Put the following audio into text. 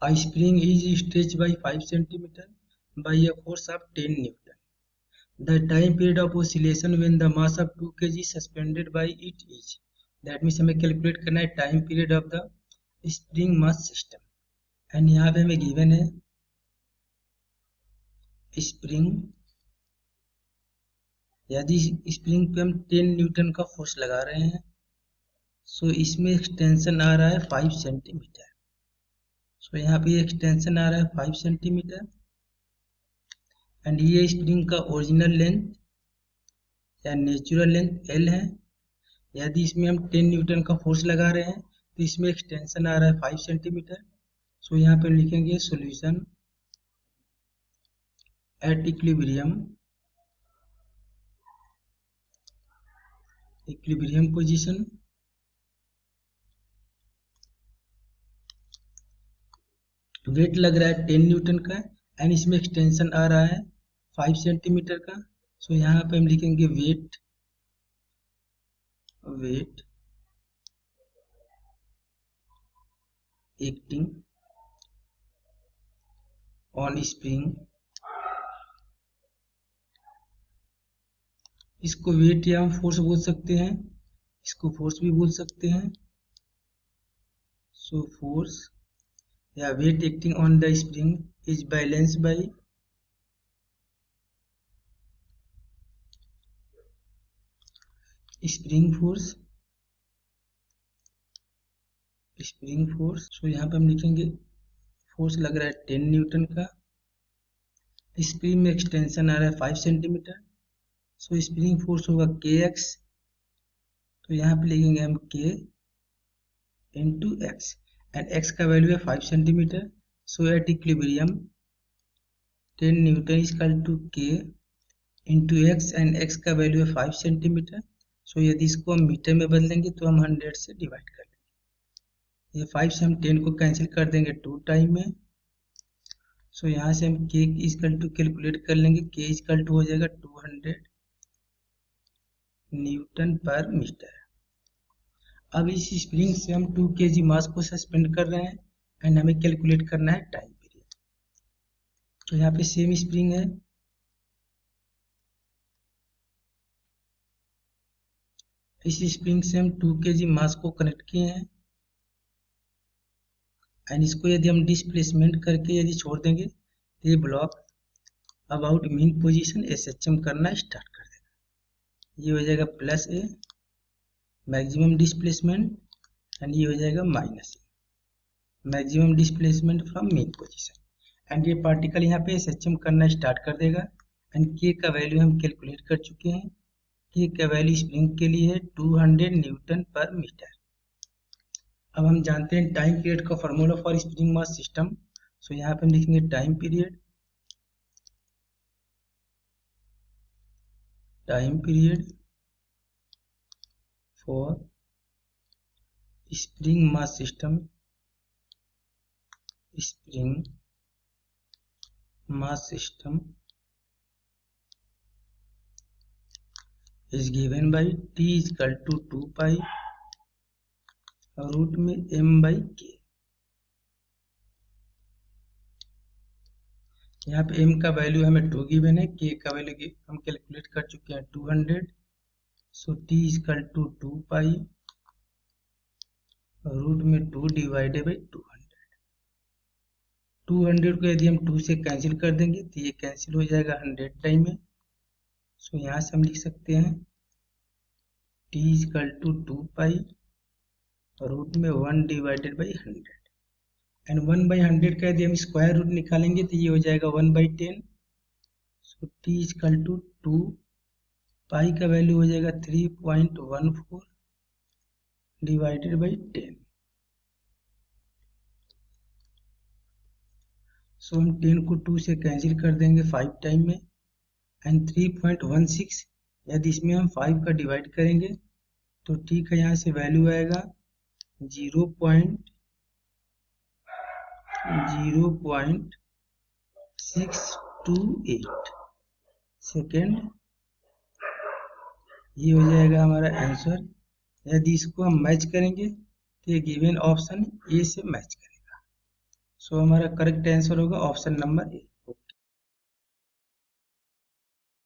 A spring is stretched by 5 centimeter by a force of 10 Newton. The time period of oscillation when the mass of 2 kg is suspended by it is. That means हमें calculate करना है time period of the spring mass system. And यहाँ पे हमें given है spring. यदि spring पे हम 10 न्यूटन का फोर्स लगा रहे हैं सो इसमें एक्सटेंशन आ रहा है 5 सेंटीमीटर. सो यहाँ पे एक्सटेंशन आ रहा है 5 सेंटीमीटर एंड ये स्प्रिंग का ओरिजिनल लेंथ या नेचुरल लेंथ L है. यदि इसमें हम 10 न्यूटन का फोर्स लगा रहे हैं तो इसमें एक्सटेंशन आ रहा है 5 सेंटीमीटर. सो यहाँ पे लिखेंगे solution at equilibrium position. Weight लग रहा है 10 न्यूटन का एंड इसमें एक्सटेंशन आ रहा है 5 सेंटीमीटर का. सो यहाँ पे हम लिखेंगे वेट एक्टिंग ऑन स्प्रिंग. इसको वेट या हम फोर्स बोल सकते हैं, इसको फोर्स भी बोल सकते हैं. सो फोर्स या weight acting on the spring is balanced by spring force. So यहाँ पे हम लिखेंगे फोर्स लग रहा है 10 न्यूटन का. स्प्रिंग में एक्सटेंशन आ रहा है 5 सेंटीमीटर. सो स्प्रिंग फोर्स होगा kx. तो यहाँ पे लिखेंगे हम k into X and x का वैल्यू है 5 centimetre. So at equilibrium 10 newton is equal to k into X and x का वैल्यू है 5 सेंटीमीटर. सो यदि इसको हम मीटर में बदलेंगे तो हम 100 से डिवाइड कर लेंगे. ये 5 से हम 10 को कैंसिल कर देंगे 2 टाइम में. सो यहाँ से हम k इक्वल टू कैलकुलेट कर लेंगे. k इक्वल टू हो जाएगा 200 न्यूटन पर मीटर. अब इस स्प्रिंग से हम 2 kg मास को सस्पेंड कर रहे हैं एंड हमें कैलकुलेट करना है टाइम पीरियड. तो यहाँ पे सेम स्प्रिंग है. इस स्प्रिंग से हम 2 kg मास को कनेक्ट किए हैं एंड इसको यदि हम डिस्प्लेसमेंट करके यदि छोड़ देंगे तो ये block about mean position SHM करना स्टार्ट कर देगा. ये हो जाएगा plus A maximum displacement and ये हो जाएगा minus A maximum displacement from mean position. And ये पार्टिकल यहाँ पे SHM करना स्टार्ट कर देगा. एंड के का वैल्यू हम कैलकुलेट कर चुके हैं. के का वैल्यू स्प्रिंग के लिए है 200 न्यूटन पर मीटर. अब हम जानते हैं टाइम पीरियड का formula for spring mass system. So यहाँ पे हम लिखेंगे time period for spring mass system is given by t is equal to 2 pi root में m by k. यहाँ पे m का वैल्यू हमें 2 गिवन है, k का वैल्यू हम कैलकुलेट कर चुके हैं 200. So t is equal to 2 pi root में 2 डिवाइडेड बाई 200 को यदि हम 2 से कैंसिल कर देंगे तो ये कैंसिल हो जाएगा 100 टाइम में. सो यहाँ से हम लिख सकते हैं t is equal to 2 pi root में 1 डिवाइडेड बाई 100 एंड 1 बाई 100 का यदि हम स्क्वायर रूट निकालेंगे तो ये हो जाएगा 1 by 10. So t is equal to 2 पाई का वैल्यू हो जाएगा 3.14 डिवाइडेड बाई 10. सो हम 10 को 2 से कैंसिल कर देंगे 5 टाइम में एंड 3.16 यदि इसमें हम 5 का डिवाइड करेंगे तो ठीक है यहाँ से वैल्यू आएगा 0.628 सेकेंड. ये हो जाएगा हमारा आंसर. यदि इसको हम मैच करेंगे तो ये गिवन ऑप्शन ए से मैच करेगा. सो हमारा करेक्ट आंसर होगा ऑप्शन नंबर ए।